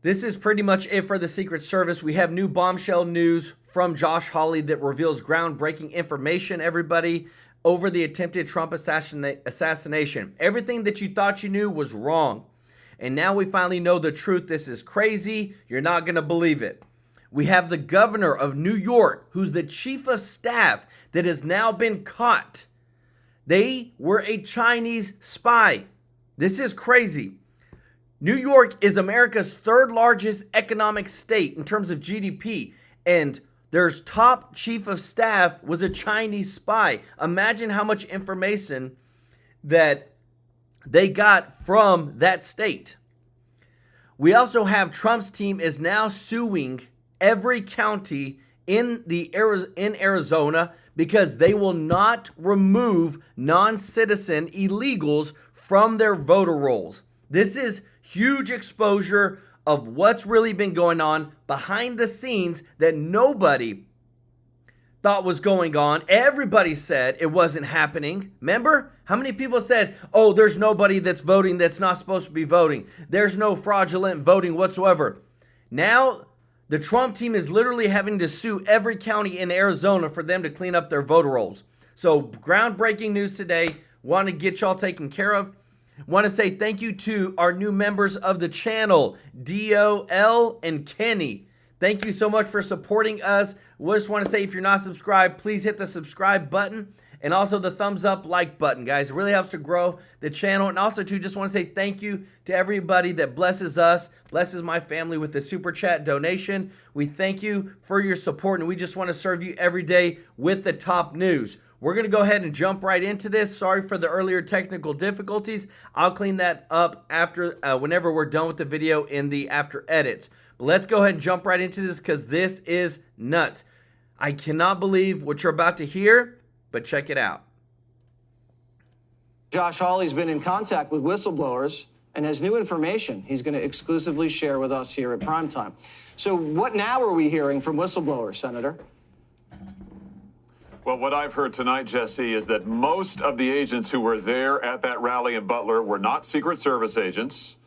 This is pretty much it for the Secret Service. We have new bombshell news from Josh Hawley that reveals groundbreaking information, everybody, over the attempted Trump assassination. Everything that you thought you knew was wrong. And now we finally know the truth. This is crazy. You're not going to believe it. We have the governor of New York, who's the chief of staff, that has now been caught. They were a Chinese spy. This is crazy. New York is America's third largest economic state in terms of GDP, and their top chief of staff was a Chinese spy. Imagine how much information that they got from that state. We also have Trump's team is now suing every county in Arizona because they will not remove non-citizen illegals from their voter rolls. This is huge exposure of what's really been going on behind the scenes that nobody thought was going on. Everybody said it wasn't happening. Remember? How many people said, oh, there's nobody that's voting that's not supposed to be voting. There's no fraudulent voting whatsoever. Now, the Trump team is literally having to sue every county in Arizona for them to clean up their voter rolls. So, groundbreaking news today. Want to get y'all taken care of. Want to say thank you to our new members of the channel, DOL and Kenny. Thank you so much for supporting us. We just want to say if you're not subscribed, please hit the subscribe button and also the thumbs up like button, guys. It really helps to grow the channel. And also, too, just want to say thank you to everybody that blesses us, blesses my family with the Super Chat donation. We thank you for your support, and we just want to serve you every day with the top news. We're going to go ahead and jump right into this. Sorry for the earlier technical difficulties. I'll clean that up after whenever we're done with the video in the after edits. But let's go ahead and jump right into this because this is nuts. I cannot believe what you're about to hear, but check it out. Josh Hawley's been in contact with whistleblowers and has new information he's going to exclusively share with us here at Primetime. So what now are we hearing from whistleblowers, Senator? Well, what I've heard tonight, Jesse, is that most of the agents who were there at that rally in Butler were not Secret Service agents.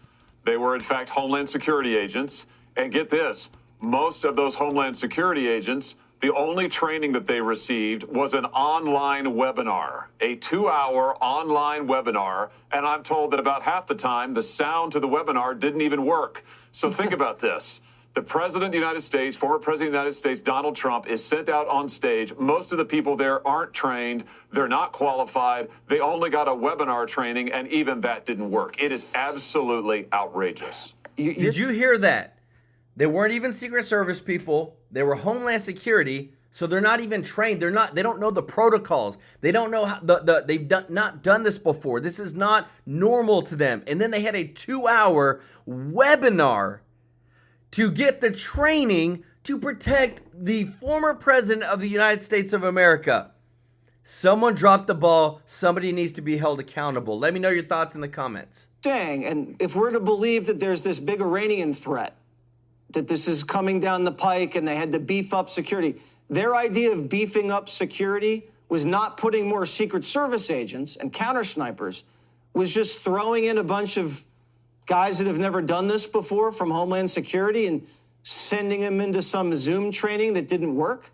They were, in fact, Homeland Security agents. And get this, most of those Homeland Security agents, the only training that they received was an online webinar, a 2-hour online webinar. And I'm told that about half the time, the sound to the webinar didn't even work. So think about this. The President of the United States, former President of the United States, Donald Trump, is sent out on stage. Most of the people there aren't trained. They're not qualified. They only got a webinar training, and even that didn't work. It is absolutely outrageous. Did you hear that? They weren't even Secret Service people. They were Homeland Security, so they're not even trained. They don't know the protocols. They don't know how they've not done this before. This is not normal to them. And then they had a 2-hour webinar to get the training to protect the former president of the United States of America. Someone dropped the ball. Somebody needs to be held accountable. Let me know your thoughts in the comments. And if we're to believe that there's this big Iranian threat, that this is coming down the pike and they had to beef up security, their idea of beefing up security was not putting more Secret Service agents and counter snipers, was just throwing in a bunch of guys that have never done this before from Homeland Security and sending them into some Zoom training that didn't work?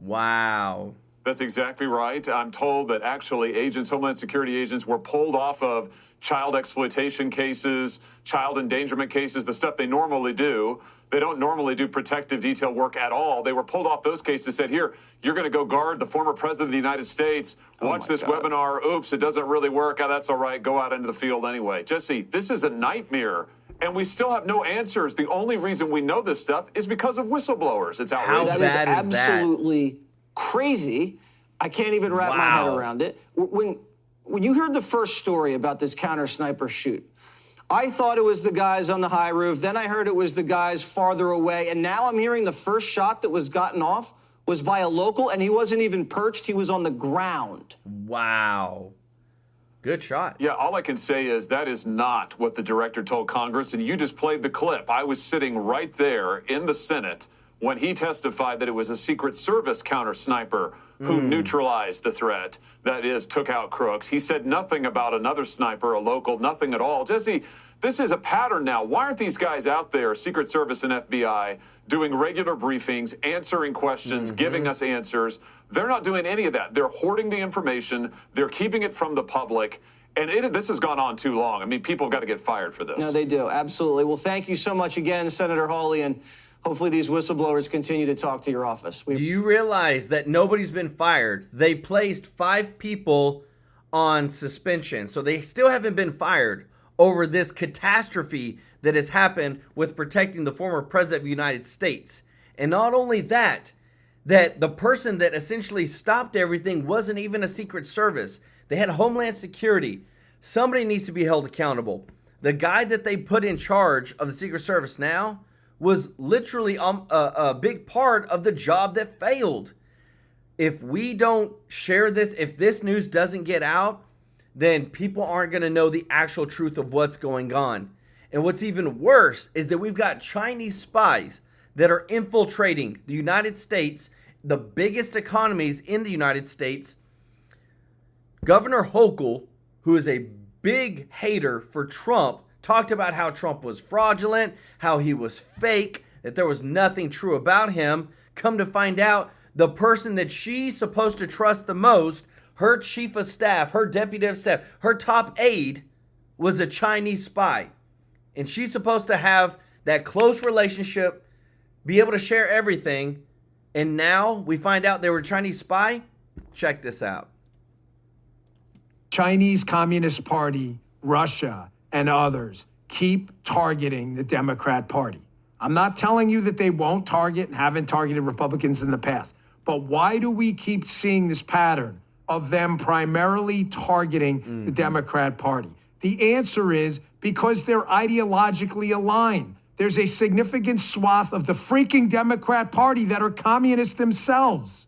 Wow. That's exactly right. I'm told that actually agents, Homeland Security agents, were pulled off of child exploitation cases, child endangerment cases, the stuff they normally do. They don't normally do protective detail work at all. They were pulled off those cases, said, here, you're going to go guard the former president of the United States. Watch this webinar. Oops, it doesn't really work. Oh, that's all right. Go out into the field anyway. Jesse, this is a nightmare, and we still have no answers. The only reason we know this stuff is because of whistleblowers. It's outrageous. How bad is that? Absolutely crazy. I can't even wrap my head around it. When you heard the first story about this counter sniper shoot, I thought it was the guys on the high roof. Then I heard it was the guys farther away. And now I'm hearing the first shot that was gotten off was by a local, and he wasn't even perched. He was on the ground. Wow. Good shot. Yeah, all I can say is that is not what the director told Congress, and you just played the clip. I was sitting right there in the Senate when he testified that it was a Secret Service counter sniper who neutralized the threat, that is, took out crooks. He said nothing about another sniper, a local, nothing at all. Jesse, This is a pattern now. Why aren't these guys out there, Secret Service and FBI, doing regular briefings, answering questions, giving us answers? They're not doing any of that. They're hoarding the information. They're keeping it from the public. And this has gone on too long. I mean, people have got to get fired for this. No, they do. Absolutely. Well, thank you so much again, Senator Hawley, and hopefully these whistleblowers continue to talk to your office. Do you realize that nobody's been fired? They placed 5 people on suspension, so they still haven't been fired over this catastrophe that has happened with protecting the former president of the United States. And not only that, that the person that essentially stopped everything wasn't even a Secret Service. They had Homeland Security. Somebody needs to be held accountable. The guy that they put in charge of the Secret Service now was literally a big part of the job that failed. If we don't share this, if this news doesn't get out, then people aren't going to know the actual truth of what's going on. And what's even worse is that we've got Chinese spies that are infiltrating the United States, the biggest economies in the United States. Governor Hochul, who is a big hater for Trump, talked about how Trump was fraudulent, how he was fake, that there was nothing true about him. Come to find out, the person that she's supposed to trust the most, her chief of staff, her deputy of staff, her top aide, was a Chinese spy. And she's supposed to have that close relationship, be able to share everything. And now we find out they were a Chinese spy? Check this out. Chinese Communist Party, Russia, and others keep targeting the Democrat Party. I'm not telling you that they won't target and haven't targeted Republicans in the past. But why do we keep seeing this pattern of them primarily targeting the Democrat Party? The answer is because they're ideologically aligned. There's a significant swath of the freaking Democrat Party that are communists themselves.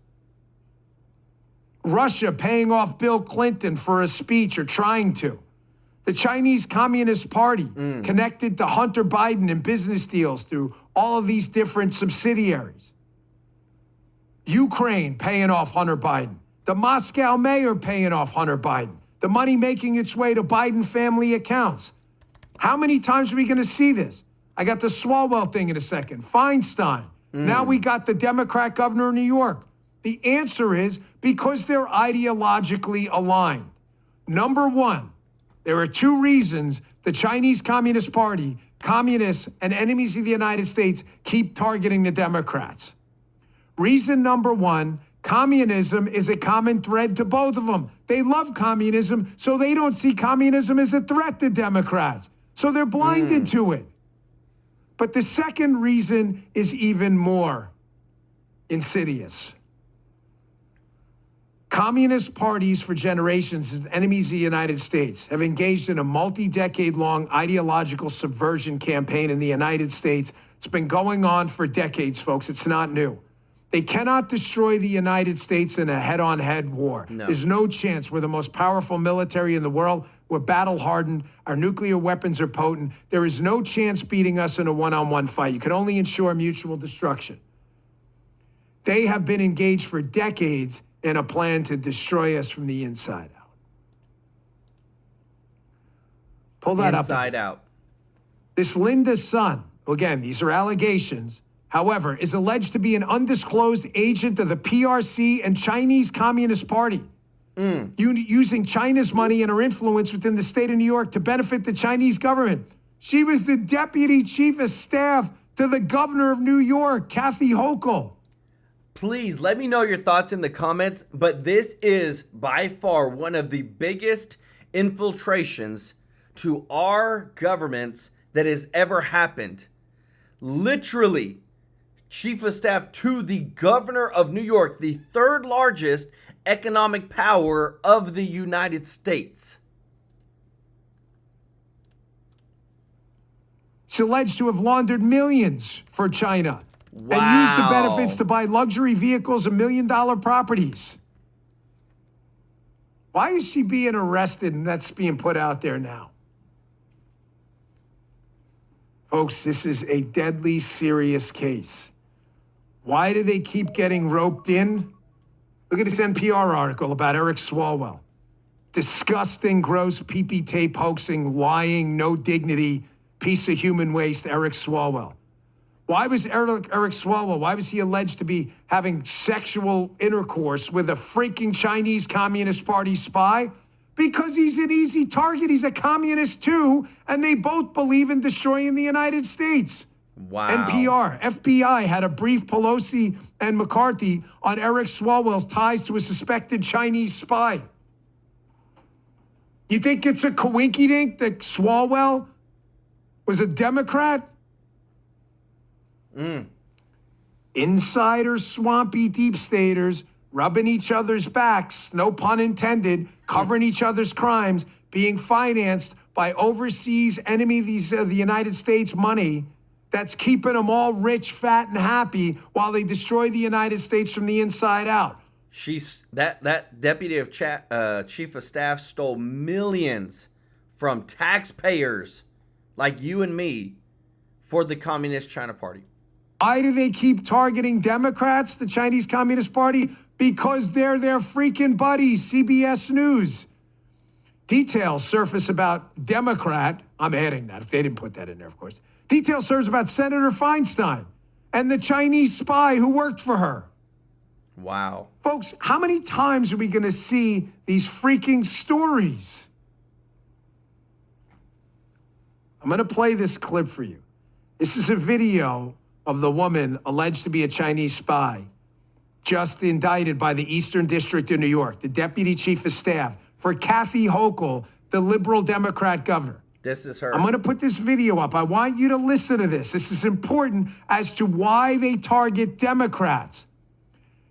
Russia paying off Bill Clinton for a speech or trying to. The Chinese Communist Party connected to Hunter Biden in business deals through all of these different subsidiaries. Ukraine paying off Hunter Biden. The Moscow mayor paying off Hunter Biden. The money making its way to Biden family accounts. How many times are we going to see this? I got the Swalwell thing in a second. Feinstein. Now we got the Democrat governor of New York. The answer is because they're ideologically aligned. Number one, there are 2 reasons the Chinese Communist Party, communists, and enemies of the United States keep targeting the Democrats. Reason number 1, communism is a common thread to both of them. They love communism, so they don't see communism as a threat to Democrats. So they're blinded to it. But the second reason is even more insidious. Communist parties for generations as enemies of the United States have engaged in a multi-decade-long ideological subversion campaign in the United States. It's been going on for decades, folks. It's not new. They cannot destroy the United States in a head-on-head war. No. There's no chance. We're the most powerful military in the world. We're battle-hardened. Our nuclear weapons are potent. There is no chance beating us in a one-on-one fight. You can only ensure mutual destruction. They have been engaged for decades in a plan to destroy us from the inside out. Pull that up. Inside out. This Linda's son, again, these are allegations, however, is alleged to be an undisclosed agent of the PRC and Chinese Communist Party, using China's money and her influence within the state of New York to benefit the Chinese government. She was the deputy chief of staff to the governor of New York, Kathy Hochul. Please let me know your thoughts in the comments, but this is by far one of the biggest infiltrations to our governments that has ever happened. Literally, chief of staff to the governor of New York, the 3rd largest economic power of the United States. She's alleged to have laundered millions for China. Wow. And used the benefits to buy luxury vehicles and $1 million properties. Why is she being arrested and that's being put out there now? Folks, this is a deadly serious case. Why do they keep getting roped in? Look at this NPR article about Eric Swalwell. disgusting, gross, pee-pee tape hoaxing, lying, no dignity, piece of human waste, Eric Swalwell. Why was Eric Swalwell, why was he alleged to be having sexual intercourse with a freaking Chinese Communist Party spy? Because he's an easy target. He's a communist too, and they both believe in destroying the United States. Wow. NPR, FBI had a brief Pelosi and McCarthy on Eric Swalwell's ties to a suspected Chinese spy. You think it's a coinkydink that Swalwell was a Democrat? Insider swampy deep staters rubbing each other's backs, no pun intended, covering each other's crimes, being financed by overseas enemies of the United States money that's keeping them all rich, fat, and happy while they destroy the United States from the inside out. That deputy of chief of staff stole millions from taxpayers like you and me for the Communist China Party. Why do they keep targeting Democrats, the Chinese Communist Party? Because they're their freaking buddies, CBS News. Details surface about Democrat, I'm adding that, if they didn't put that in there, of course. Details surface about Senator Feinstein and the Chinese spy who worked for her. Wow. Folks, how many times are we going to see these freaking stories? I'm going to play this clip for you. This is a video of the woman alleged to be a Chinese spy, just indicted by the Eastern District of New York, the deputy chief of staff for Kathy Hochul, the liberal Democrat governor. This is her. I'm going to put this video up. I want you to listen to this. This is important as to why they target Democrats.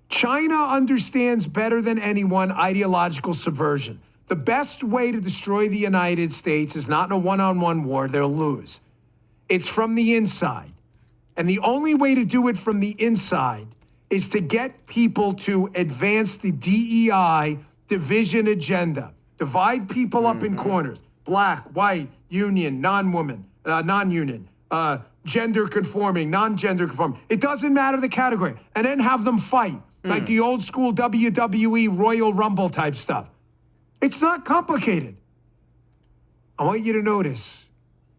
China understands better than anyone ideological subversion. The best way to destroy the United States is not in a one-on-one war. They'll lose. It's from the inside. And the only way to do it from the inside is to get people to advance the DEI division agenda. Divide people up in corners. Black, white, union, non-union, gender conforming, non-gender conforming. It doesn't matter the category. And then have them fight like the old school WWE Royal Rumble type stuff. It's not complicated. I want you to notice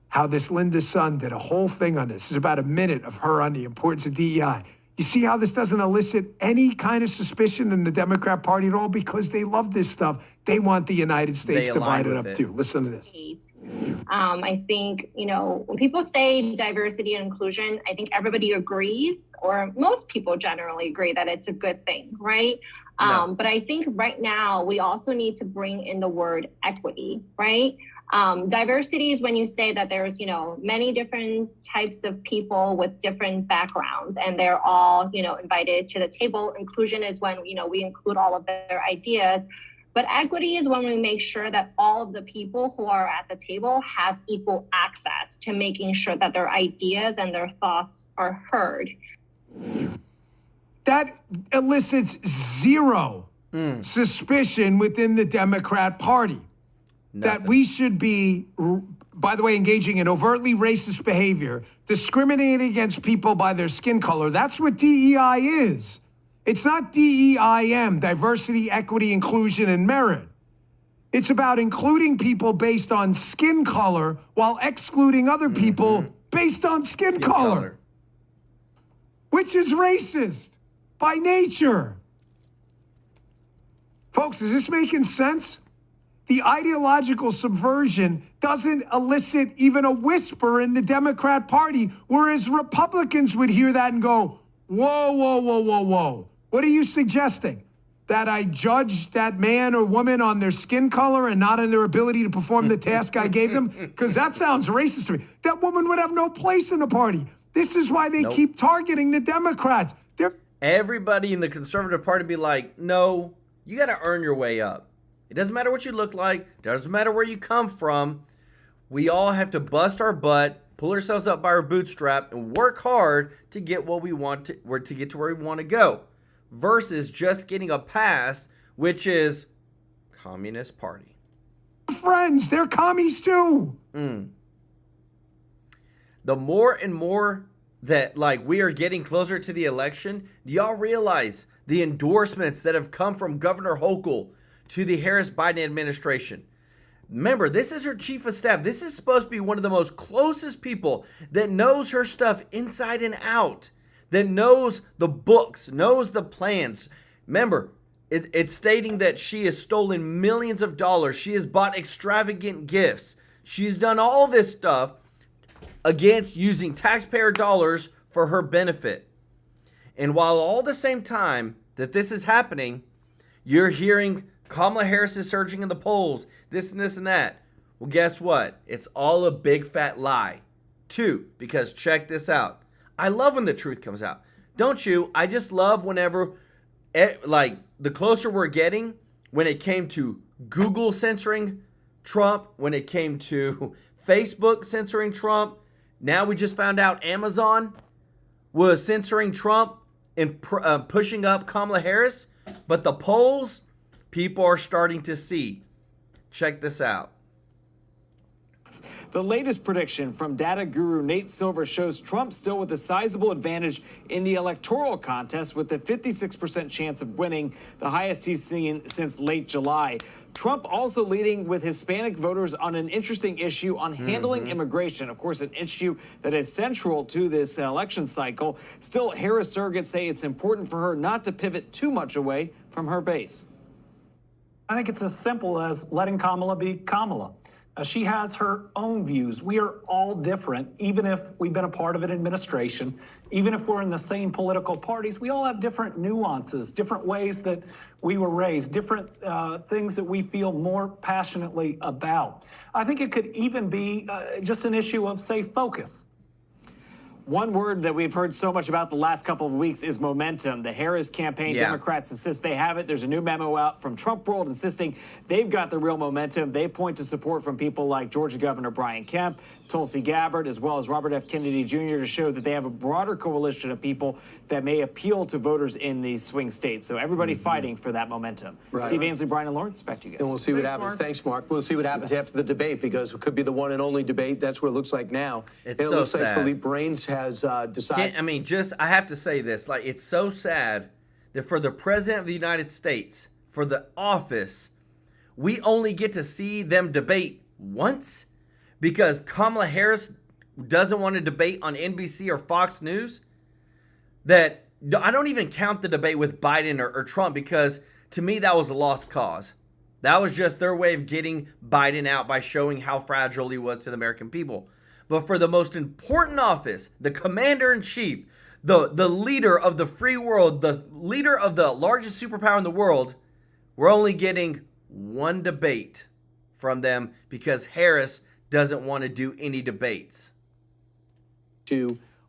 how this Linda Sun did a whole thing on this. It's about a minute of her on the importance of DEI. You see how this doesn't elicit any kind of suspicion in the Democrat Party at all? Because they love this stuff. They want the United States divided up too. Listen to this. I think, when people say diversity and inclusion, I think everybody agrees, or most people generally agree that it's a good thing, right? No. But I think right now we also need to bring in the word equity, right? Diversity is when you say that there's, many different types of people with different backgrounds and they're all, invited to the table. Inclusion is when, we include all of their ideas. But equity is when we make sure that all of the people who are at the table have equal access to making sure that their ideas and their thoughts are heard. That elicits zero suspicion within the Democrat Party. That we should be, by the way, engaging in overtly racist behavior, discriminating against people by their skin color. That's what DEI is. It's not DEIM, diversity, equity, inclusion, and merit. It's about including people based on skin color while excluding other people based on skin color, which is racist by nature. Folks, is this making sense? The ideological subversion doesn't elicit even a whisper in the Democrat Party, whereas Republicans would hear that and go, whoa, whoa, whoa, whoa, whoa. What are you suggesting? That I judge that man or woman on their skin color and not on their ability to perform the task I gave them? Because that sounds racist to me. That woman would have no place in the party. This is why they keep targeting the Democrats. Everybody in the conservative party be like, no, you got to earn your way up. It doesn't matter what you look like. It doesn't matter where you come from. We all have to bust our butt, pull ourselves up by our bootstrap, and work hard to get what we want to get to where we want to go. Versus just getting a pass, which is Communist Party. Friends, they're commies too. The more and more that we are getting closer to the election, do y'all realize the endorsements that have come from Governor Hochul to the Harris-Biden administration. Remember, this is her chief of staff. This is supposed to be one of the most closest people that knows her stuff inside and out, that knows the books, knows the plans. Remember, it's stating that she has stolen millions of dollars. She has bought extravagant gifts. She's done all this stuff against using taxpayer dollars for her benefit. And while all the same time that this is happening, you're hearing Kamala Harris is surging in the polls, this and this and that. Well, guess what? It's all a big fat lie. 2, because check this out. I love when the truth comes out. Don't you? I just love whenever, like, the closer we're getting, when it came to Google censoring Trump, when it came to Facebook censoring Trump. Now we just found out Amazon was censoring Trump and pushing up Kamala Harris. But the polls, people are starting to see. Check this out. The latest prediction from data guru Nate Silver shows Trump still with a sizable advantage in the electoral contest with a 56% chance of winning, the highest he's seen since late July. Trump also leading with Hispanic voters on an interesting issue on handling immigration. Of course, an issue that is central to this election cycle. Still, Harris surrogates say it's important for her not to pivot too much away from her base. I think it's as simple as letting Kamala be Kamala. She has her own views. We are all different, even if we've been a part of an administration, even if we're in the same political parties. We all have different nuances, different ways that we were raised, different things that we feel more passionately about. I think it could even be just an issue of, say, focus. One word that we've heard so much about the last couple of weeks is momentum. The Harris campaign, Democrats insist they have it. There's a new memo out from Trump world insisting they've got the real momentum. They point to support from people like Georgia Governor Brian Kemp, Tulsi Gabbard, as well as Robert F. Kennedy Jr. to show that they have a broader coalition of people that may appeal to voters in these swing states. So everybody fighting for that momentum. Right. Steve Ainsley, Brian, and Lawrence, back to you guys. And we'll see what happens. Thanks, Mark. We'll see what happens after the debate, because it could be the one and only debate. That's what it looks like now. It's and it so looks sad. like Philippe Brains has decided. I have to say this. Like, it's so sad that for the president of the United States, for the office, we only get to see them debate once because Kamala Harris doesn't want to debate on NBC or Fox News. That I don't even count the debate with Biden or Trump, because to me that was a lost cause. That was just their way of getting Biden out by showing how fragile he was to the American people. But for the most important office, the commander-in-chief, the leader of the free world, the leader of the largest superpower in the world, we're only getting one debate from them because Harris doesn't want to do any debates.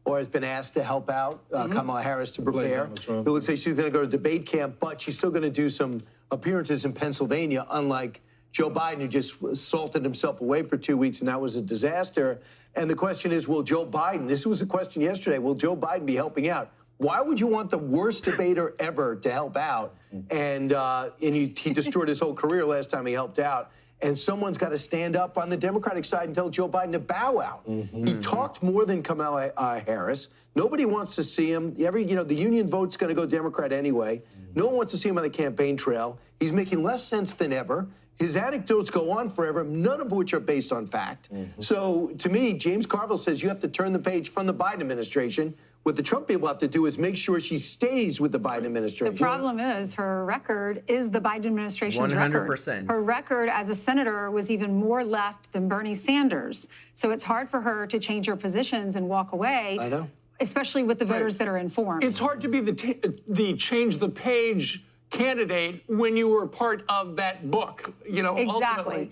Or has been asked to help out Kamala Harris to prepare. It looks like she's going to go to debate camp, but she's still going to do some appearances in Pennsylvania, unlike Joe Biden, who just salted himself away for 2 weeks, and that was a disaster. And the question is, will Joe Biden, this was a question yesterday, will Joe Biden be helping out? Why would you want the worst debater ever to help out? And he destroyed his whole career last time he helped out. And someone's got to stand up on the Democratic side and tell Joe Biden to bow out. He talked more than Kamala Harris. Nobody wants to see him. The union vote's going to go Democrat anyway. No one wants to see him on the campaign trail. He's making less sense than ever. His anecdotes go on forever, none of which are based on fact. So to me, James Carville says you have to turn the page from the Biden administration. What the Trump people have to do is make sure she stays with the Biden administration. The problem is her record is the Biden administration's 100%. Record. Her record as a senator was even more left than Bernie Sanders. So it's hard for her to change her positions and walk away. I know. Especially with the voters that are informed. It's hard to be the change the page candidate when you were part of that book, ultimately.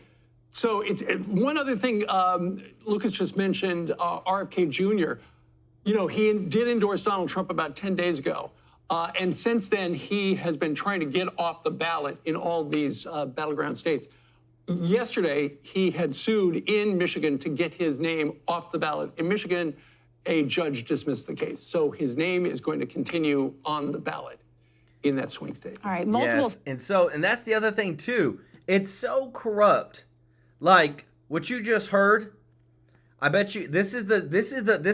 So it's one other thing Lucas just mentioned, RFK Jr., he did endorse Donald Trump about 10 days ago. And since then, he has been trying to get off the ballot in all these battleground states. Yesterday, he had sued in Michigan to get his name off the ballot. In Michigan, a judge dismissed the case. So his name is going to continue on the ballot in that swing state. All right, multiple. Yes, and that's the other thing too. It's so corrupt. Like what you just heard, I bet you this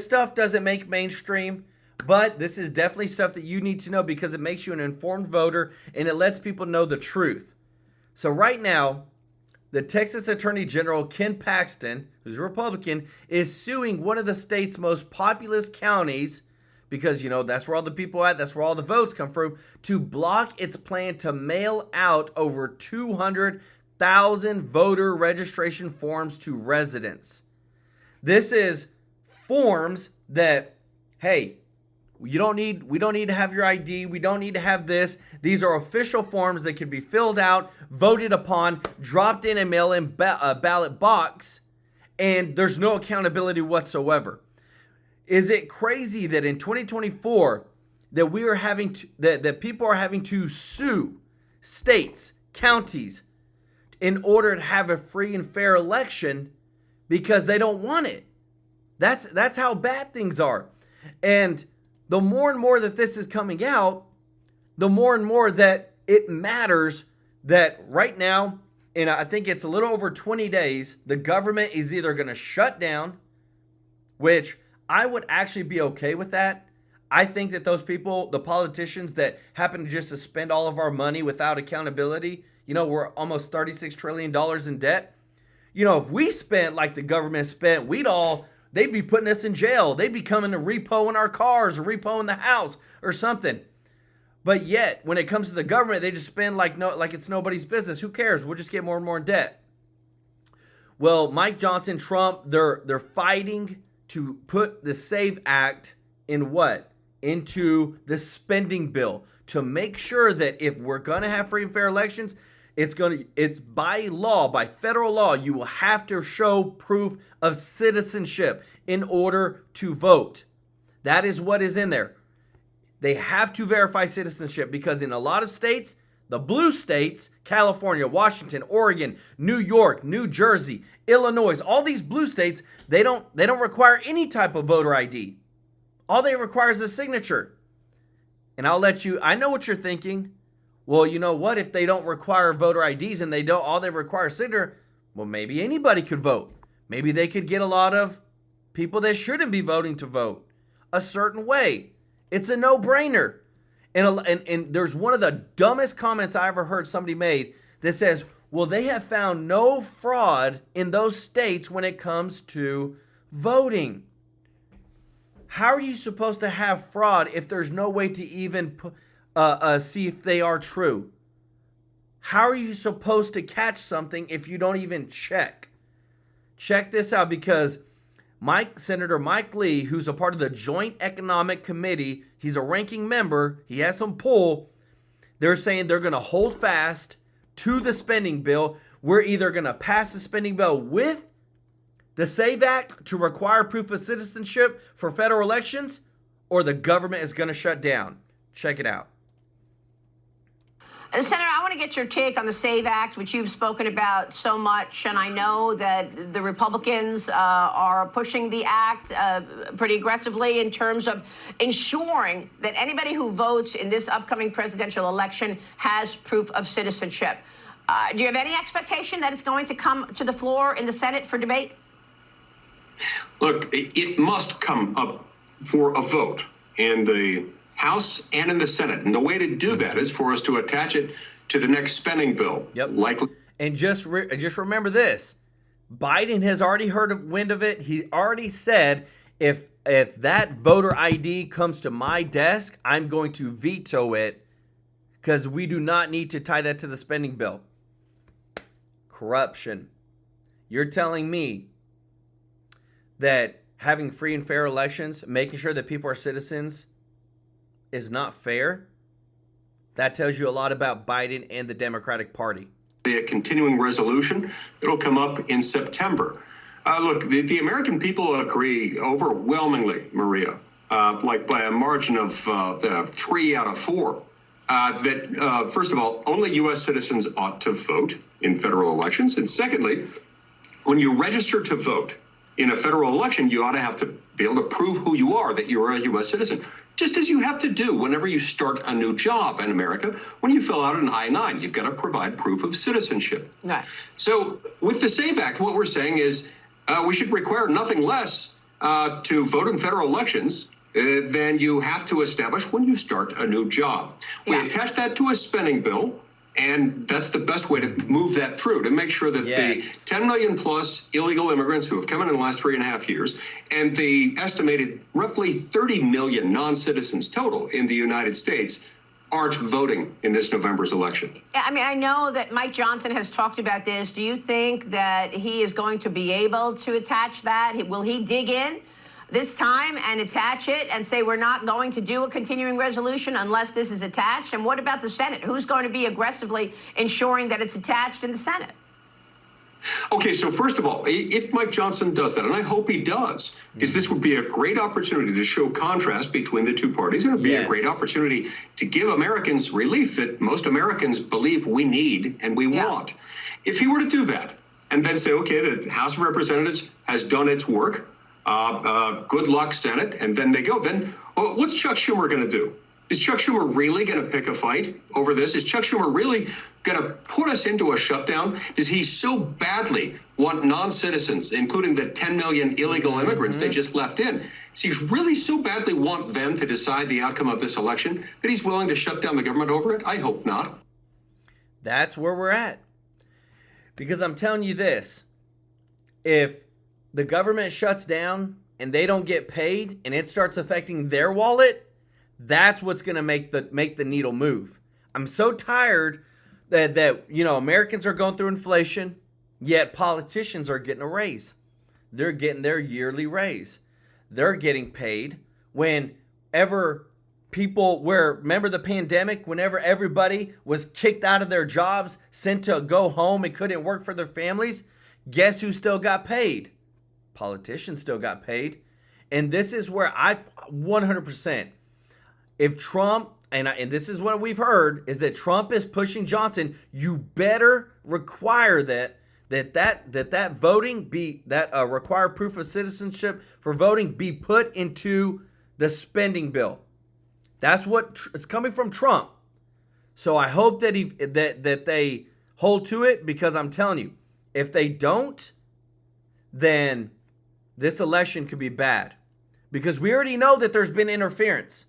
stuff doesn't make mainstream, but this is definitely stuff that you need to know because it makes you an informed voter and it lets people know the truth. So right now, the Texas Attorney General, Ken Paxton, who's a Republican, is suing one of the state's most populous counties, because, you know, that's where all the people are at, that's where all the votes come from, to block its plan to mail out over 200,000 voter registration forms to residents. This is forms that, hey, we don't need to have your ID. We don't need to have this. These are official forms that can be filled out, voted upon, dropped in a mail-in ballot box, and there's no accountability whatsoever. Is it crazy that in 2024 that we are having to, that people are having to sue states, counties, in order to have a free and fair election because they don't want it? That's how bad things are. And the more and more that this is coming out, the more and more that it matters that right now, and I think it's a little over 20 days, the government is either going to shut down, which I would actually be okay with that. I think that those people, the politicians that happen to just spend all of our money without accountability, you know, we're almost $36 trillion in debt. You know, if we spent like the government spent, they'd be putting us in jail. They'd be coming to repo in our cars or repo in the house or something. But yet, when it comes to the government, they just spend like it's nobody's business. Who cares? We'll just get more and more in debt. Well, Mike Johnson, Trump, they're fighting to put the SAVE Act in what? Into the spending bill to make sure that if we're going to have free and fair elections, it's by law, by federal law, you will have to show proof of citizenship in order to vote. That is what is in there. They have to verify citizenship because in a lot of states, the blue states, California, Washington, Oregon, New York, New Jersey, Illinois, all these blue states, they don't require any type of voter ID. All they require is a signature. And I know what you're thinking. Well, you know what? If they don't require voter IDs and all they require is signature, well, maybe anybody could vote. Maybe they could get a lot of people that shouldn't be voting to vote a certain way. It's a no-brainer. And there's one of the dumbest comments I ever heard somebody made that says, well, they have found no fraud in those states when it comes to voting. How are you supposed to have fraud if there's no way to even see if they are true? How are you supposed to catch something if you don't even check? Check this out, because Senator Mike Lee, who's a part of the Joint Economic Committee, he's a ranking member, he has some pull. They're saying they're going to hold fast to the spending bill. We're either going to pass the spending bill with the SAVE Act to require proof of citizenship for federal elections, or the government is going to shut down. Check it out. Senator, I want to get your take on the SAVE Act, which you've spoken about so much, and I know that the Republicans are pushing the act pretty aggressively in terms of ensuring that anybody who votes in this upcoming presidential election has proof of citizenship. Do you have any expectation that it's going to come to the floor in the Senate for debate? Look, it must come up for a vote in the House and in the Senate. And the way to do that is for us to attach it to the next spending bill. Yep. Likely. And just remember this. Biden has already heard wind of it. He already said, if that voter ID comes to my desk, I'm going to veto it because we do not need to tie that to the spending bill. Corruption. You're telling me that having free and fair elections, making sure that people are citizens, is not fair? That tells you a lot about Biden and the Democratic Party. A continuing resolution. It'll come up in September. Look, the American people agree overwhelmingly, Maria, like by a margin of 3 out of 4, that, first of all, only U.S. citizens ought to vote in federal elections. And secondly, when you register to vote in a federal election, you ought to have to be able to prove who you are, that you're a U.S. citizen, just as you have to do whenever you start a new job in America. When you fill out an I-9, you've got to provide proof of citizenship. Right. So with the SAVE Act, what we're saying is we should require nothing less to vote in federal elections than you have to establish when you start a new job. We attach that to a spending bill, And that's the best way to move that through, to make sure that the 10 million plus illegal immigrants who have come in the last 3.5 years, and the estimated roughly 30 million non-citizens total in the United States aren't voting in this November's election. I mean, I know that Mike Johnson has talked about this. Do you think that he is going to be able to attach that? Will he dig in this time and attach it and say we're not going to do a continuing resolution unless this is attached? And what about the Senate? Who's going to be aggressively ensuring that it's attached in the Senate? Okay, so first of all, if Mike Johnson does that, and I hope he does, is this would be a great opportunity to show contrast between the two parties, and it would be a great opportunity to give Americans relief that most Americans believe we need and we want. If he were to do that and then say, okay, the House of Representatives has done its work, good luck, Senate, and then they go, then what's Chuck Schumer going to do? Is Chuck Schumer really going to pick a fight over this? Is Chuck Schumer really going to put us into a shutdown? Does he so badly want non-citizens, including the 10 million illegal immigrants they just left in? Does he really so badly want them to decide the outcome of this election that he's willing to shut down the government over it? I hope not. That's where we're at. Because I'm telling you this, if the government shuts down and they don't get paid and it starts affecting their wallet, that's what's going to make the needle move. I'm so tired that you know, Americans are going through inflation, yet politicians are getting a raise. They're getting their yearly raise. They're getting paid whenever people remember the pandemic, whenever everybody was kicked out of their jobs, sent to go home and couldn't work for their families, guess who still got paid? Politicians still got paid. And this is where I 100%, if Trump, and this is what we've heard, is that Trump is pushing Johnson, you better require that voting be, required proof of citizenship for voting be put into the spending bill. That's what is coming from Trump. So I hope that they hold to it, because I'm telling you, if they don't, then this election could be bad, because we already know that there's been interference.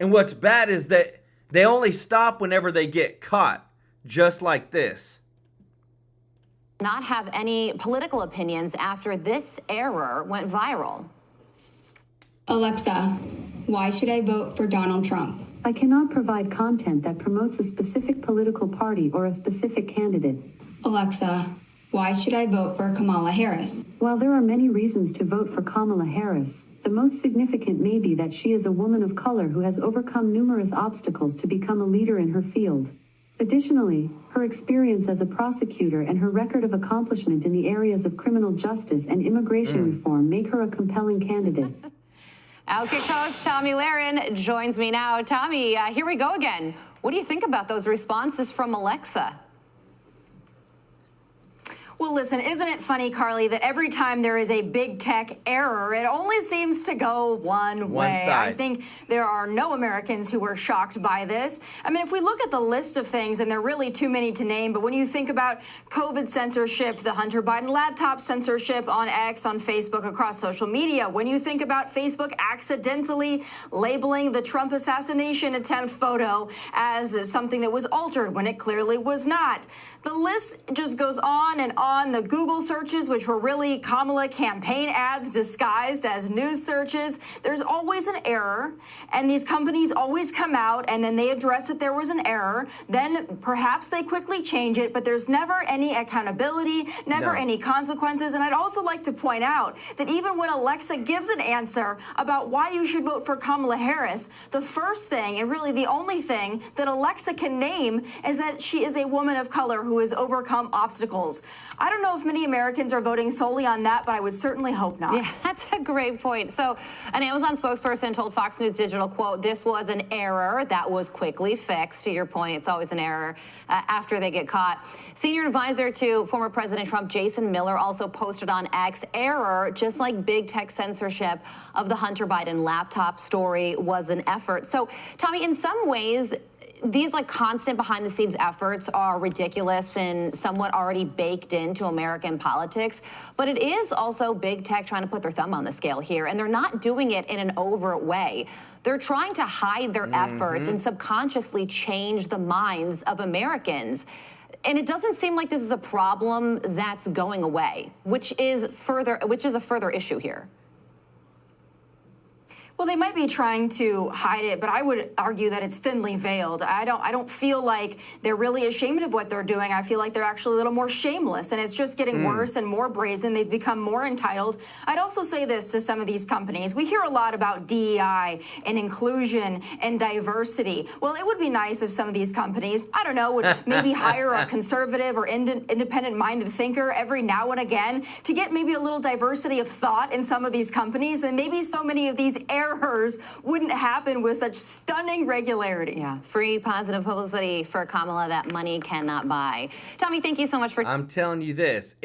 And what's bad is that they only stop whenever they get caught, just like this. Not have any political opinions after this error went viral. Alexa, why should I vote for Donald Trump? I cannot provide content that promotes a specific political party or a specific candidate. Alexa, why should I vote for Kamala Harris? While there are many reasons to vote for Kamala Harris, the most significant may be that she is a woman of color who has overcome numerous obstacles to become a leader in her field. Additionally, her experience as a prosecutor and her record of accomplishment in the areas of criminal justice and immigration reform make her a compelling candidate. Outkick host Tommy Lahren joins me now. Tommy, here we go again. What do you think about those responses from Alexa? Well, listen, isn't it funny, Carly, that every time there is a big tech error, it only seems to go one way. side. I think there are no Americans who were shocked by this. I mean, if we look at the list of things, and there are really too many to name, but when you think about COVID censorship, the Hunter Biden laptop censorship on X, on Facebook, across social media, when you think about Facebook accidentally labeling the Trump assassination attempt photo as something that was altered when it clearly was not, the list just goes on and on. The Google searches, which were really Kamala campaign ads disguised as news searches, there's always an error, and these companies always come out and then they address that there was an error. Then perhaps they quickly change it, but there's never any accountability, never any consequences. And I'd also like to point out that even when Alexa gives an answer about why you should vote for Kamala Harris, the first thing, and really the only thing, that Alexa can name is that she is a woman of color who has overcome obstacles. I don't know if many Americans are voting solely on that, but I would certainly hope not. Yeah, that's a great point. So an Amazon spokesperson told Fox News Digital, quote, "This was an error that was quickly fixed." To your point, it's always an error after they get caught. Senior advisor to former President Trump, Jason Miller, also posted on X, "Error, just like big tech censorship of the Hunter Biden laptop story was an effort." So, Tommy, in some ways, these like constant behind the scenes efforts are ridiculous and somewhat already baked into American politics, but it is also big tech trying to put their thumb on the scale here, and they're not doing it in an overt way. They're trying to hide their efforts and subconsciously change the minds of Americans. And it doesn't seem like this is a problem that's going away, which is a further issue here. Well, they might be trying to hide it, but I would argue that it's thinly veiled. I don't feel like they're really ashamed of what they're doing. I feel like they're actually a little more shameless, and it's just getting worse and more brazen. They've become more entitled. I'd also say this to some of these companies. We hear a lot about DEI and inclusion and diversity. Well, it would be nice if some of these companies, I don't know, would maybe hire a conservative or independent-minded thinker every now and again to get maybe a little diversity of thought in some of these companies, and maybe so many of these errors wouldn't happen with such stunning regularity. Yeah, free positive publicity for Kamala that money cannot buy. Tommy, thank you so much for... I'm telling you this,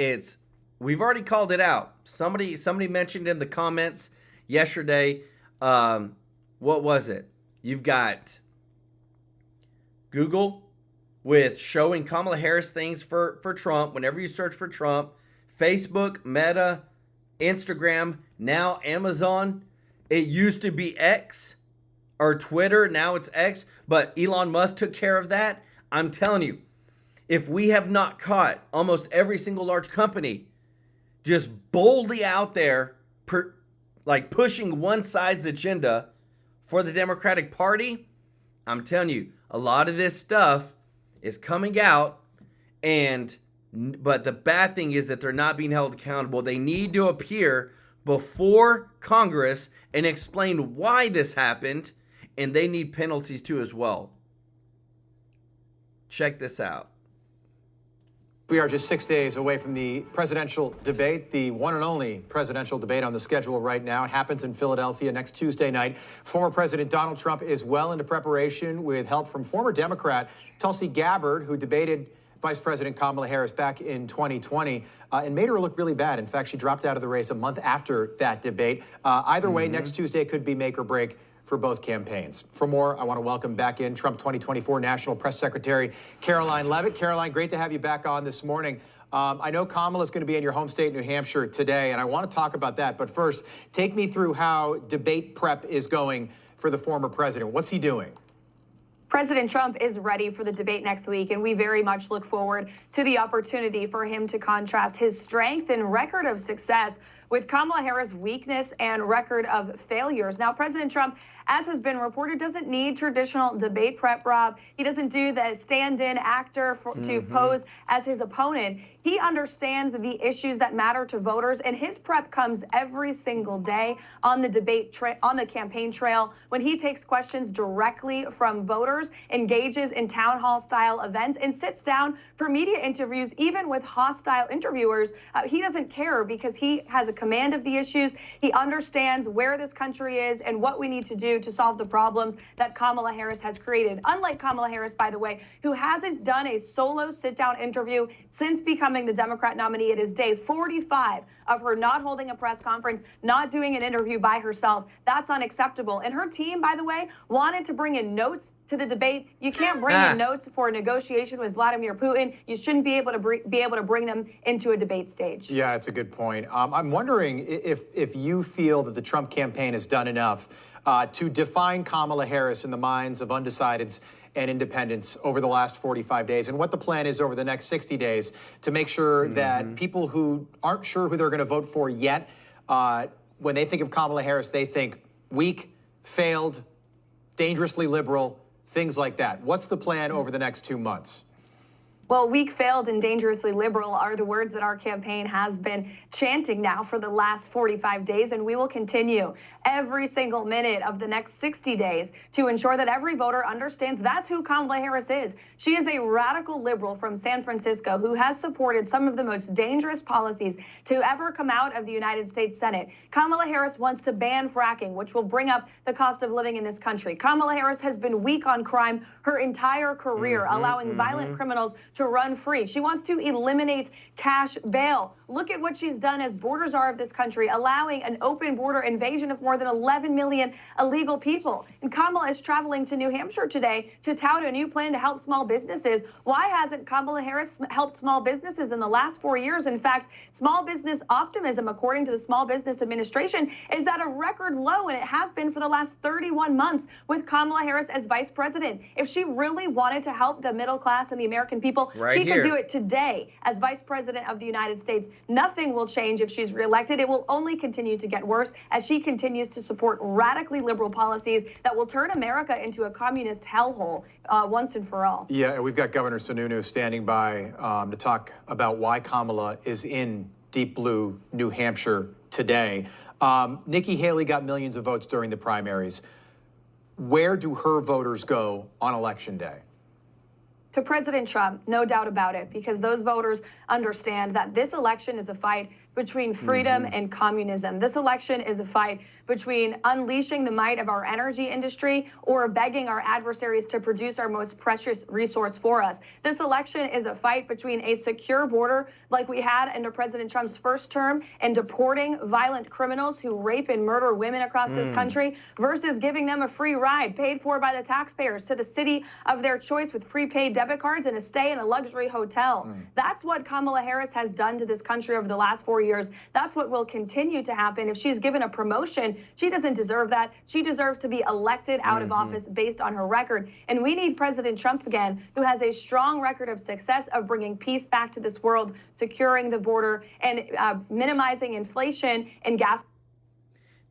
we've already called it out. Somebody mentioned in the comments yesterday, what was it? You've got Google with showing Kamala Harris things for Trump whenever you search for Trump, Facebook, Meta, Instagram, now Amazon. It used to be X or Twitter. Now it's X, but Elon Musk took care of that. I'm telling you, if we have not caught almost every single large company just boldly out there, pushing one side's agenda for the Democratic Party, I'm telling you, a lot of this stuff is coming out, but the bad thing is that they're not being held accountable. They need to appear before Congress and explain why this happened, and they need penalties too as well. Check this out. We are just 6 days away from the presidential debate, the one and only presidential debate on the schedule right now. It happens in Philadelphia next Tuesday night. Former President Donald Trump is well into preparation with help from former Democrat Tulsi Gabbard, who debated Vice President Kamala Harris back in 2020 and made her look really bad. In fact, she dropped out of the race a month after that debate. Either way, next Tuesday could be make or break for both campaigns. For more, I want to welcome back in Trump 2024 National Press Secretary Caroline Leavitt. Caroline, great to have you back on this morning. I know Kamala's going to be in your home state, New Hampshire, today, and I want to talk about that. But first, take me through how debate prep is going for the former president. What's he doing? President Trump is ready for the debate next week, and we very much look forward to the opportunity for him to contrast his strength and record of success with Kamala Harris' weakness and record of failures. Now, President Trump, as has been reported, doesn't need traditional debate prep, Rob. He doesn't do the stand-in actor to pose as his opponent. He understands the issues that matter to voters, and his prep comes every single day on the on the campaign trail when he takes questions directly from voters, engages in town hall style events, and sits down for media interviews, even with hostile interviewers. He doesn't care because he has a command of the issues. He understands where this country is and what we need to do to solve the problems that Kamala Harris has created. Unlike Kamala Harris, by the way, who hasn't done a solo sit-down interview since becoming the Democrat nominee. It is day 45 of her not holding a press conference, not doing an interview by herself. That's unacceptable. And her team, by the way, wanted to bring in notes to the debate. You can't bring in notes for a negotiation with Vladimir Putin. You shouldn't be able to bring them into a debate stage. Yeah, it's a good point. I'm wondering if you feel that the Trump campaign has done enough to define Kamala Harris in the minds of undecideds and independents over the last 45 days, and what the plan is over the next 60 days to make sure that people who aren't sure who they're going to vote for yet, when they think of Kamala Harris, they think weak, failed, dangerously liberal, things like that. What's the plan over the next 2 months? Well, weak, failed, and dangerously liberal are the words that our campaign has been chanting now for the last 45 days, and we will continue every single minute of the next 60 days to ensure that every voter understands that's who Kamala Harris is. She is a radical liberal from San Francisco who has supported some of the most dangerous policies to ever come out of the United States Senate. Kamala Harris wants to ban fracking, which will bring up the cost of living in this country. Kamala Harris has been weak on crime her entire career, allowing violent criminals to run free. She wants to eliminate cash bail. Look at what she's done as border czar of this country, allowing an open border invasion of more than 11 million illegal people. And Kamala is traveling to New Hampshire today to tout a new plan to help small businesses. Why hasn't Kamala Harris helped small businesses in the last 4 years? In fact, small business optimism, according to the Small Business Administration, is at a record low, and it has been for the last 31 months with Kamala Harris as vice president. If she really wanted to help the middle class and the American people, she could do it today as vice president of the United States. Nothing will change if she's reelected. It will only continue to get worse as she continues to support radically liberal policies that will turn America into a communist hellhole once and for all. Yeah, we've got Governor Sununu standing by to talk about why Kamala is in deep blue New Hampshire today. Nikki Haley got millions of votes during the primaries. Where do her voters go on Election Day? To President Trump, no doubt about it, because those voters understand that this election is a fight between freedom and communism. This election is a fight between unleashing the might of our energy industry or begging our adversaries to produce our most precious resource for us. This election is a fight between a secure border like we had under President Trump's first term and deporting violent criminals who rape and murder women across this country versus giving them a free ride paid for by the taxpayers to the city of their choice with prepaid debit cards and a stay in a luxury hotel. That's what Kamala Harris has done to this country over the last 4 years. That's what will continue to happen. If she's given a promotion, she doesn't deserve that. She deserves to be elected out of office based on her record. And we need President Trump again, who has a strong record of success of bringing peace back to this world, securing the border, and minimizing inflation and gas.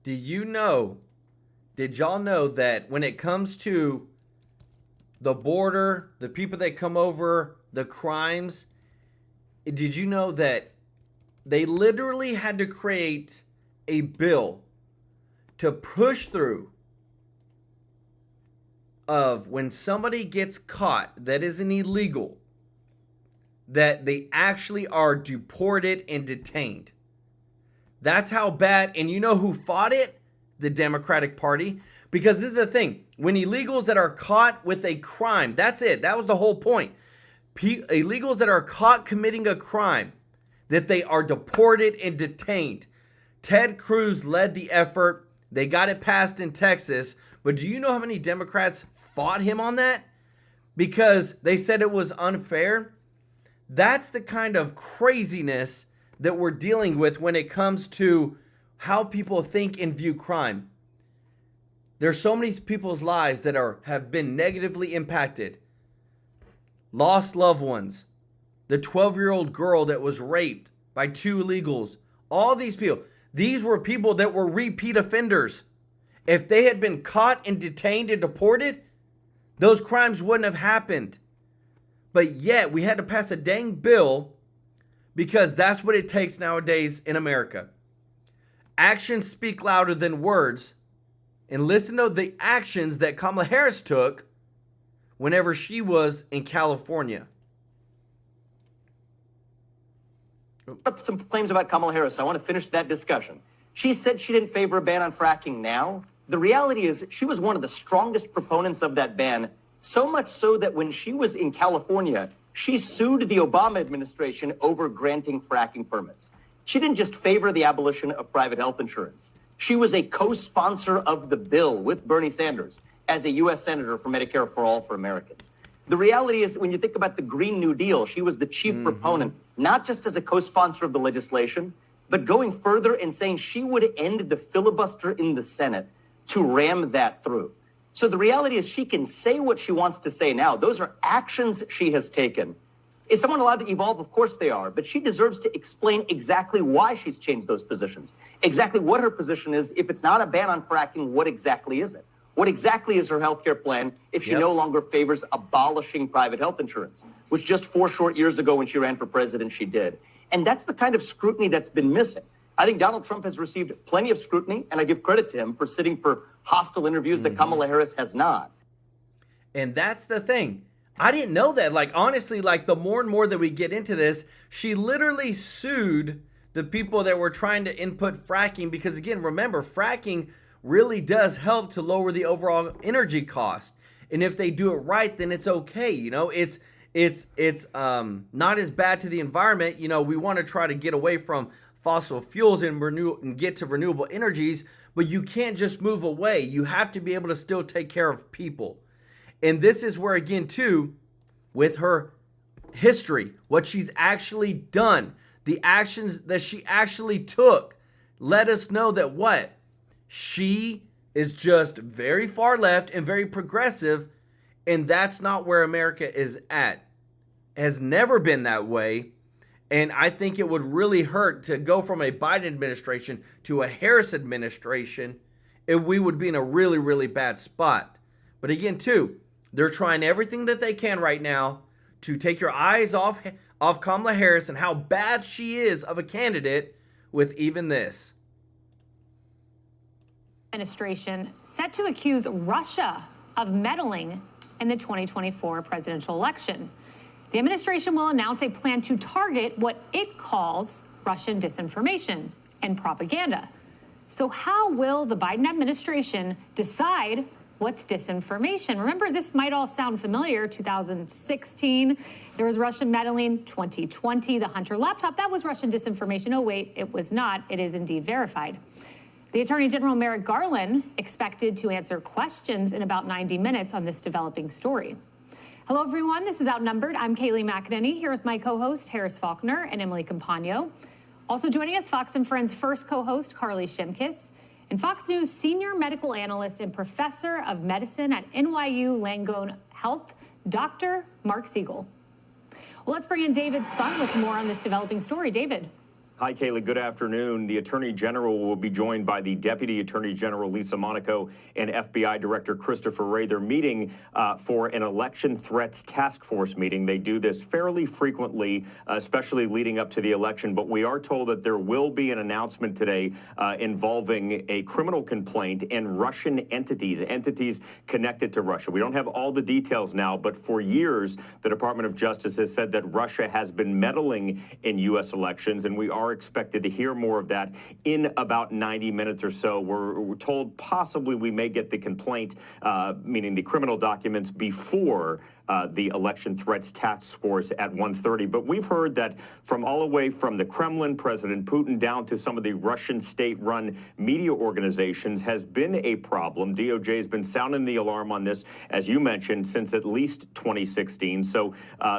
Did y'all know that when it comes to the border, the people that come over, the crimes, did you know that they literally had to create a bill to push through of when somebody gets caught that is an illegal, that they actually are deported and detained? That's how bad. And you know who fought it? The Democratic Party. Because this is the thing. When illegals that are caught with a crime, that's it. That was the whole point. Illegals that are caught committing a crime, that they are deported and detained. Ted Cruz led the effort. They got it passed in Texas. But do you know how many Democrats fought him on that? Because they said it was unfair. That's the kind of craziness that we're dealing with when it comes to how people think and view crime. There's so many people's lives that have been negatively impacted. Lost loved ones. The 12-year-old girl that was raped by 2 illegals. All these people. These were people that were repeat offenders. If they had been caught and detained and deported, those crimes wouldn't have happened. But yet, we had to pass a dang bill because that's what it takes nowadays in America. Actions speak louder than words. And listen to the actions that Kamala Harris took whenever she was in California. Up some claims about Kamala Harris. I want to finish that discussion. She said she didn't favor a ban on fracking now. The reality is she was one of the strongest proponents of that ban, so much so that when she was in California, she sued the Obama administration over granting fracking permits. She didn't just favor the abolition of private health insurance. She was a co-sponsor of the bill with Bernie Sanders as a U.S. Senator for Medicare for All for Americans. The reality is, when you think about the Green New Deal, she was the chief proponent, not just as a co-sponsor of the legislation, but going further and saying she would end the filibuster in the Senate to ram that through. So the reality is she can say what she wants to say now. Those are actions she has taken. Is someone allowed to evolve? Of course they are. But she deserves to explain exactly why she's changed those positions, exactly what her position is. If it's not a ban on fracking, what exactly is it? What exactly is her health care plan if she no longer favors abolishing private health insurance, which just 4 short years ago when she ran for president, she did? And that's the kind of scrutiny that's been missing. I think Donald Trump has received plenty of scrutiny, and I give credit to him for sitting for hostile interviews that Kamala Harris has not. And that's the thing. I didn't know that. Like, honestly, like the more and more that we get into this, she literally sued the people that were trying to input fracking because, again, remember, fracking really does help to lower the overall energy cost. And if they do it right, then it's okay. You know, it's it's not as bad to the environment. You know, we want to try to get away from fossil fuels and get to renewable energies, but you can't just move away. You have to be able to still take care of people. And this is where, again, too, with her history, what she's actually done, the actions that she actually took, let us know that what? She is just very far left and very progressive, and that's not where America is at. Has never been that way. And I think it would really hurt to go from a Biden administration to a Harris administration if we would be in a really, really bad spot. But again, too, they're trying everything that they can right now to take your eyes off Kamala Harris and how bad she is of a candidate with even this. Administration set to accuse Russia of meddling in the 2024 presidential election. The administration will announce a plan to target what it calls Russian disinformation and propaganda. So how will the Biden administration decide what's disinformation? Remember, this might all sound familiar. 2016, there was Russian meddling. 2020, the Hunter laptop, that was Russian disinformation. Oh, wait, it was not. It is indeed verified. The Attorney General Merrick Garland expected to answer questions in about 90 minutes on this developing story. Hello, everyone. This is Outnumbered. I'm Kayleigh McEnany here with my co-host Harris Faulkner and Emily Campagno. Also joining us, Fox and Friends first co-host Carly Shimkus and Fox News senior medical analyst and professor of medicine at NYU Langone Health, Dr. Mark Siegel. Well, let's bring in David Spun with more on this developing story. David. Hi, Kayleigh. Good afternoon. The Attorney General will be joined by the Deputy Attorney General Lisa Monaco and FBI Director Christopher Wray. They're meeting for an election threats task force meeting. They do this fairly frequently, especially leading up to the election. But we are told that there will be an announcement today involving a criminal complaint and Russian entities connected to Russia. We don't have all the details now, but for years, the Department of Justice has said that Russia has been meddling in U.S. elections, and we are expected to hear more of that in about 90 minutes or so. We're told possibly we may get the complaint, meaning the criminal documents, before the election threats task force at 1:30. But we've heard that from all the way from the Kremlin, President Putin, down to some of the Russian state-run media organizations has been a problem. DOJ has been sounding the alarm on this, as you mentioned, since at least 2016. So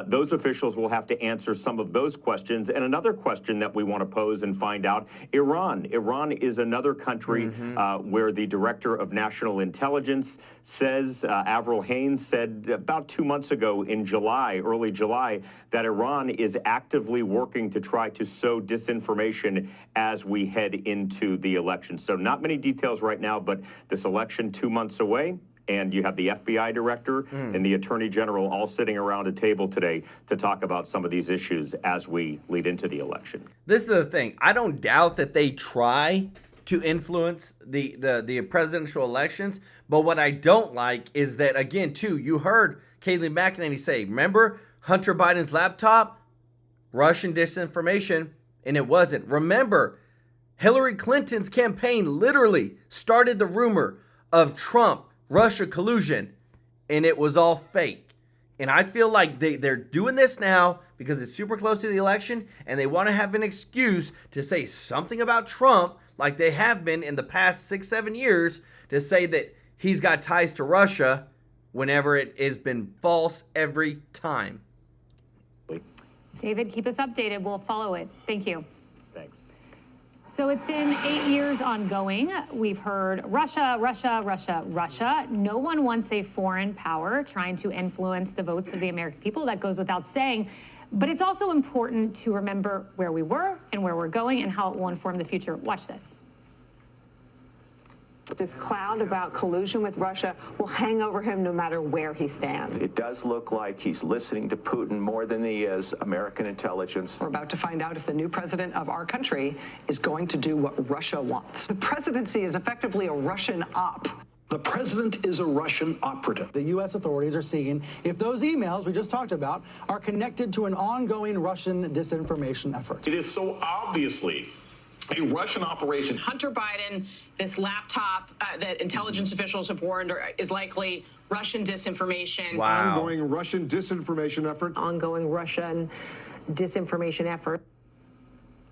those officials will have to answer some of those questions. And another question that we want to pose and find out, Iran. Iran is another country where the Director of National Intelligence says, Avril Haines said about 2 months ago in July, early July, that Iran is actively working to try to sow disinformation as we head into the election. So not many details right now, but this election 2 months away, and you have the FBI director and the Attorney General all sitting around a table today to talk about some of these issues as we lead into the election. This is the thing. I don't doubt that they try to influence the presidential elections, but what I don't like is that, again, too, you heard Kayleigh McEnany say, remember Hunter Biden's laptop? Russian disinformation, and it wasn't. Remember, Hillary Clinton's campaign literally started the rumor of Trump-Russia collusion, and it was all fake. And I feel like they're doing this now because it's super close to the election, and they want to have an excuse to say something about Trump like they have been in the past 6-7 years to say that he's got ties to Russia whenever it has been false every time. David, keep us updated. We'll follow it. Thank you. Thanks. So it's been 8 years ongoing. We've heard Russia, Russia, Russia, Russia. No one wants a foreign power trying to influence the votes of the American people. That goes without saying. But it's also important to remember where we were and where we're going and how it will inform the future. Watch this. This cloud about collusion with Russia will hang over him no matter where he stands. It does look like he's listening to Putin more than he is American intelligence. We're about to find out if the new president of our country is going to do what Russia wants. The presidency is effectively a Russian op. The president is a Russian operative. The U.S. authorities are seeing if those emails we just talked about are connected to an ongoing Russian disinformation effort. It is so obviously a Russian operation. Hunter Biden, this laptop that intelligence officials have warned is likely Russian disinformation. Wow. Ongoing Russian disinformation effort. Ongoing Russian disinformation effort.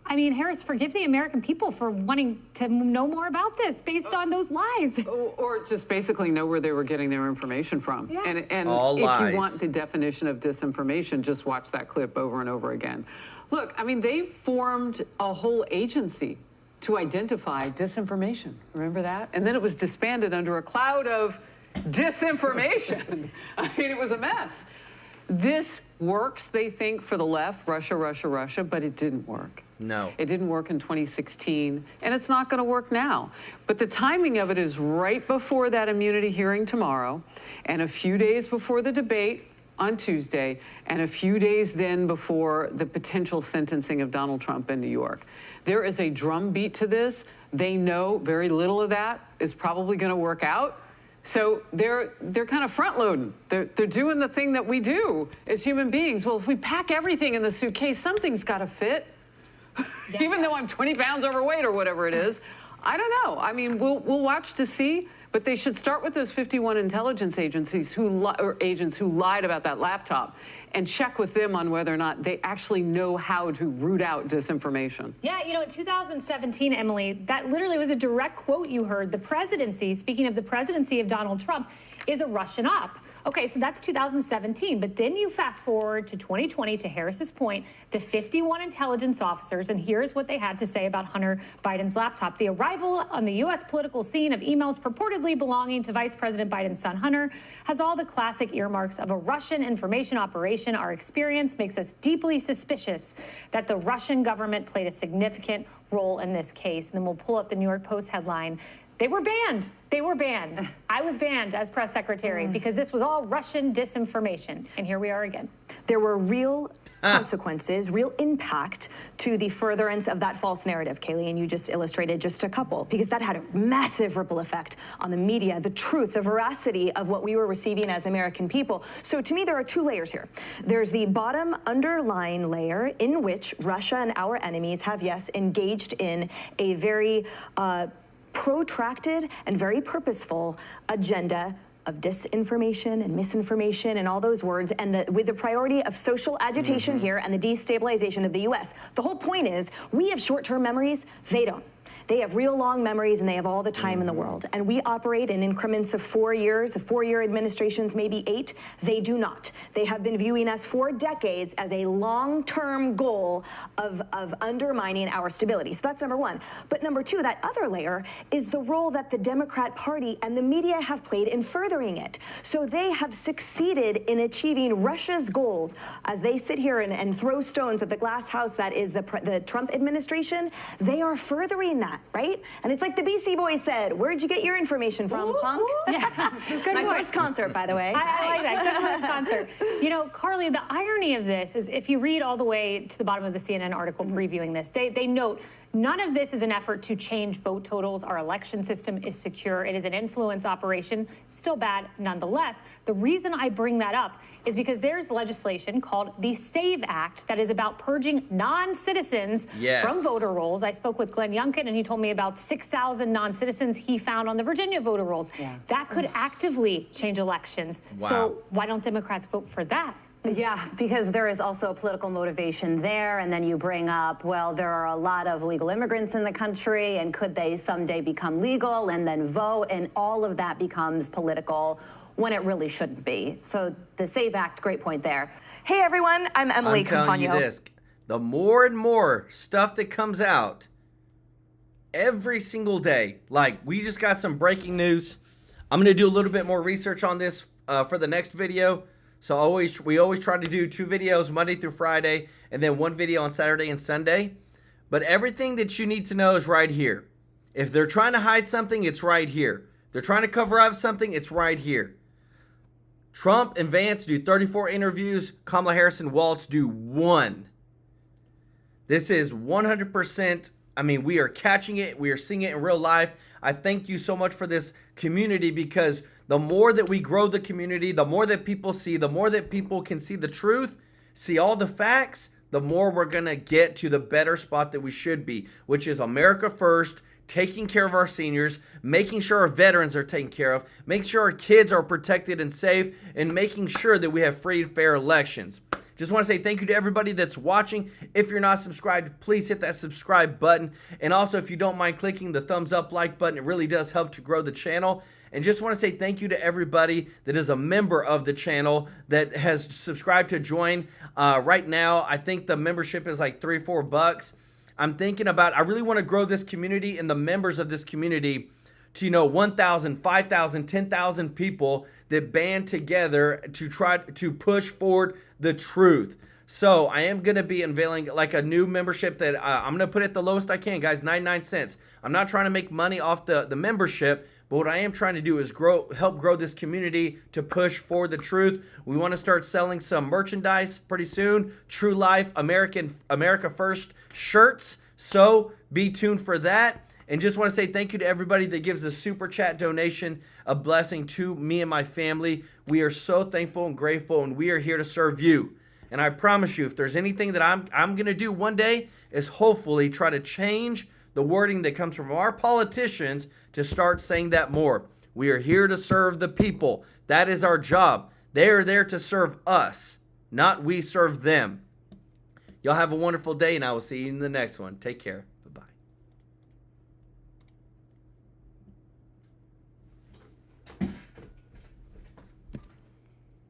I mean, Harris, forgive the American people for wanting to know more about this based on those lies. Or just basically know where they were getting their information from. Yeah. And All if lies. you want the definition of disinformation, just watch that clip over and over again. Look, I mean, they formed a whole agency to identify disinformation. Remember that? And then it was disbanded under a cloud of disinformation. I mean, it was a mess. This works, they think, for the left, Russia, Russia, Russia, but it didn't work. No. It didn't work in 2016, and it's not going to work now. But the timing of it is right before that immunity hearing tomorrow, and a few days before the debate on Tuesday, and a few days then before the potential sentencing of Donald Trump in New York. There is a drumbeat to this. They know very little of that is probably going to work out. So they're kind of front loading. They're doing the thing that we do as human beings. Well, if we pack everything in the suitcase, something's got to fit. Even though I'm 20 pounds overweight or whatever it is. I don't know. I mean, we'll watch to see, but they should start with those 51 intelligence agencies or agents who lied about that laptop and check with them on whether or not they actually know how to root out disinformation. Yeah, you know, in 2017, Emily, that literally was a direct quote you heard. The presidency, speaking of the presidency of Donald Trump, is a Russian op. Okay, so that's 2017, but then you fast forward to 2020, to Harris's point, the 51 intelligence officers, and here's what they had to say about Hunter Biden's laptop. The arrival on the U.S. political scene of emails purportedly belonging to Vice President Biden's son, Hunter, has all the classic earmarks of a Russian information operation. Our experience makes us deeply suspicious that the Russian government played a significant role in this case. And then we'll pull up the New York Post headline. They were banned. They were banned. I was banned as press secretary because this was all Russian disinformation. And here we are again. There were real consequences, real impact to the furtherance of that false narrative, Kaylee, and you just illustrated just a couple, because that had a massive ripple effect on the media, the truth, the veracity of what we were receiving as American people. So to me, there are two layers here. There's the bottom underlying layer in which Russia and our enemies have, yes, engaged in a very protracted and very purposeful agenda of disinformation and misinformation and all those words, and with the priority of social agitation here and the destabilization of the U.S. The whole point is we have short-term memories, they don't. They have real long memories and they have all the time in the world. And we operate in increments of 4 years, 4-year administrations, maybe 8. They do not. They have been viewing us for decades as a long-term goal of undermining our stability. So that's number one. But number two, that other layer is the role that the Democrat Party and the media have played in furthering it. So they have succeeded in achieving Russia's goals as they sit here and throw stones at the glass house that is the Trump administration. They are furthering that. Right? And it's like the BC Boys said, where'd you get your information from, punk? Yeah. Good My one. first concert, by the way. I like that. Good first concert. You know, Carly, the irony of this is if you read all the way to the bottom of the CNN article previewing this, they note none of this is an effort to change vote totals. Our election system is secure. It is an influence operation. Still bad nonetheless. The reason I bring that up is because there's legislation called the SAVE Act that is about purging non-citizens from voter rolls. I spoke with Glenn Youngkin, and he told me about 6,000 non-citizens he found on the Virginia voter rolls. That could actively change elections. So why don't Democrats vote for that? Yeah, because there is also a political motivation there, and then you bring up, well, there are a lot of legal immigrants in the country, and could they someday become legal and then vote, and all of that becomes political when it really shouldn't be. So the SAVE Act, great point there. Hey everyone, I'm Emily I'm telling you this, the more and more stuff that comes out every single day, like we just got some breaking news. I'm going to do a little bit more research on this for the next video. So we always try to do 2 videos Monday through Friday and then 1 video on Saturday and Sunday. But everything that you need to know is right here. If they're trying to hide something, it's right here. They're trying to cover up something, it's right here. Trump and Vance do 34 interviews. Kamala Harris and Waltz do 1. This is 100%. I mean, we are catching it. We are seeing it in real life. I thank you so much for this community, because the more that we grow the community, the more that people see, the more that people can see the truth, see all the facts, the more we're going to get to the better spot that we should be, which is America first, taking care of our seniors, making sure our veterans are taken care of, making sure our kids are protected and safe, and making sure that we have free and fair elections. Just want to say thank you to everybody that's watching. If you're not subscribed, please hit that subscribe button. And also, if you don't mind clicking the thumbs up like button, it really does help to grow the channel. And just want to say thank you to everybody that is a member of the channel that has subscribed to join. Right now, I think the membership is like $3 or $4. I'm thinking about, I really want to grow this community and the members of this community to, 1,000, 5,000, 10,000 people that band together to try to push forward the truth. So I am going to be unveiling like a new membership that I'm going to put at the lowest I can, guys, 99 cents. I'm not trying to make money off the membership, but what I am trying to do is help grow this community to push for the truth. We want to start selling some merchandise pretty soon. True Life, America First shirts. So be tuned for that. And just want to say thank you to everybody that gives a super chat donation, a blessing to me and my family. We are so thankful and grateful, and we are here to serve you. And I promise you, if there's anything that I'm going to do one day, is hopefully try to change the wording that comes from our politicians to start saying that more. We are here to serve the people. That is our job. They are there to serve us, not we serve them. Y'all have a wonderful day, and I will see you in the next one. Take care.